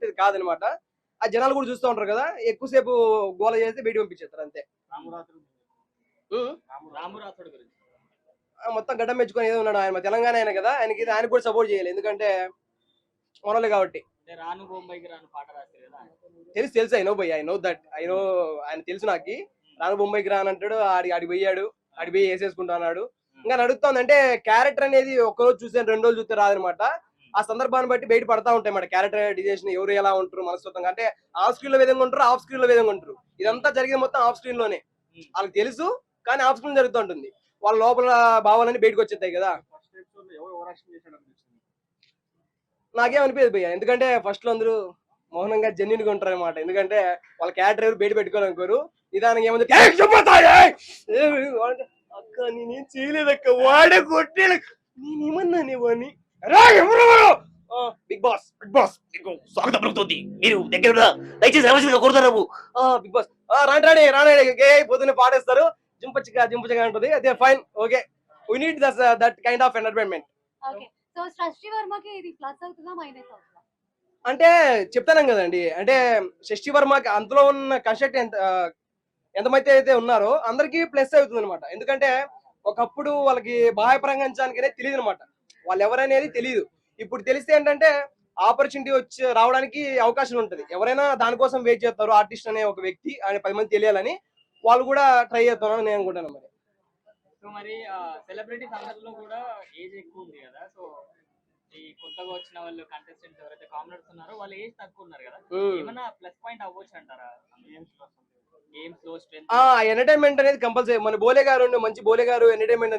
తిరిగేది కాదనమాట. ఆ జనాలు కూడా చూస్తూ ఉంటారు కదా, ఎక్కువసేపు గోల చేసి బయట పంపించేస్తారు అంతే. మొత్తం గడ్డం మెచ్చుకొని ఏదో ఉన్నాడు ఆయన, తెలంగాణ ఆయన కదా, ఆయన కూడా సపోర్ట్ చేయాలి, ఎందుకంటే మనోళ్ళే కాబట్టి. తెలుసు ఐ నో దట్ ఆయన తెలుసు నాకు. రాను బొంబాయికి రాను అంటాడు, ఆడి పోయాడు, ఆడి పోయి వేసేసుకుంటా అన్నాడు. ఇంకా నడుస్తుంది అంటే క్యారెక్టర్ అనేది ఒక్కరోజు చూస్తే 2 రోజులు చూస్తే రాదనమాట. ఆ సందర్భాన్ని బట్టి బయట పడతా ఉంటాయి మాట క్యారెక్టరైజేషన్, ఎవరు ఎలా ఉంటారు మనస్తత్వంగా. అంటే ఆఫ్ స్క్రీన్ లో విధంగా ఉంటారు, ఆఫ్ స్క్రీన్ లో విధంగా ఉంటారు. ఇదంతా జరిగింది మొత్తం ఆఫ్ స్క్రీన్ లోనే, వాళ్ళకి తెలుసు, కానీ ఆఫ్ స్క్రీన్ జరుగుతూ ఉంటుంది. వాళ్ళ లోపల భావాలన్నీ బయటకు వచ్చేస్తాయి కదా. నాకేమనిపించదు భయ్య, ఎందుకంటే ఫస్ట్ లో అందరూ మౌనంగా జెన్యున్ గా ఉంటారు అనమాట. ఎందుకంటే వాళ్ళ క్యారెక్టర్ ఎవరు బయట పెట్టుకోవాలనుకోరు. నిదానంగా ఏముంది అక్క నేనేం చేయలేదక్క, వాడే కొట్టే, నేనేమన్నా వాడిని. బిగ్ బాస్ స్వాగతం పలుకుతుంది, మీరు దగ్గర దయచేసి అవసరంగా కొడతారు. బిగ్ బాస్ రాణి పొద్దున్నే పాడేస్తారు, జింపచిగా ఉంటుంది, అదే fine, okay. We need that kind of entertainment. So Shashi వర్మకి ఇది ప్లస్ అవుతుందా మైనస్ అవుతుందా? అంటే చెప్తాను కదండి, అంటే శశి వర్మకి అంతలో ఉన్న కన్స్ట్రక్ట్ ఎంతమైతే అయితే ఉన్నారో అందరికీ ప్లస్ అవుతుంది అనమాట. ఎందుకంటే ఒకప్పుడు వాళ్ళకి బాహ్య ప్రపంచానికనే తెలియదు అనమాట, వాళ్ళు ఎవరనేది తెలియదు. ఇప్పుడు తెలిస్తే ఏంటంటే ఆపర్చునిటీ వచ్చి రావడానికి అవకాశం ఉంటుంది. ఎవరైనా దానికోసం వెయిట్ చేస్తారు, ఆర్టిస్ట్ అనే ఒక వ్యక్తి ఆయన 10 మంది తెలియాలని వాళ్ళు కూడా ట్రై చేస్తున్నారని నేను అనుకుంటాను మరి. సో మరి సెలబ్రిటీస్ అందరిలో కూడా ఏజ్ ఎక్కువ ఉంది కదా, సో ఈ కొత్తగా వచ్చిన వాళ్ళు కంటెస్టెంట్స్ ఎవరైతే కామనర్స్ ఉన్నారో వాళ్ళు ఏజ్ తక్కువ ఉన్నారు కదా, ఏమన్నా ప్లస్ పాయింట్ అవ్వచ్చు అంటారా గేమ్స్ లో స్ట్రెంత్? ఎంటర్టైన్మెంట్ అనేది కంపల్సరీ. మన బోలే గారు మంచి బోలే గారు ఎంటర్టైన్మెంట్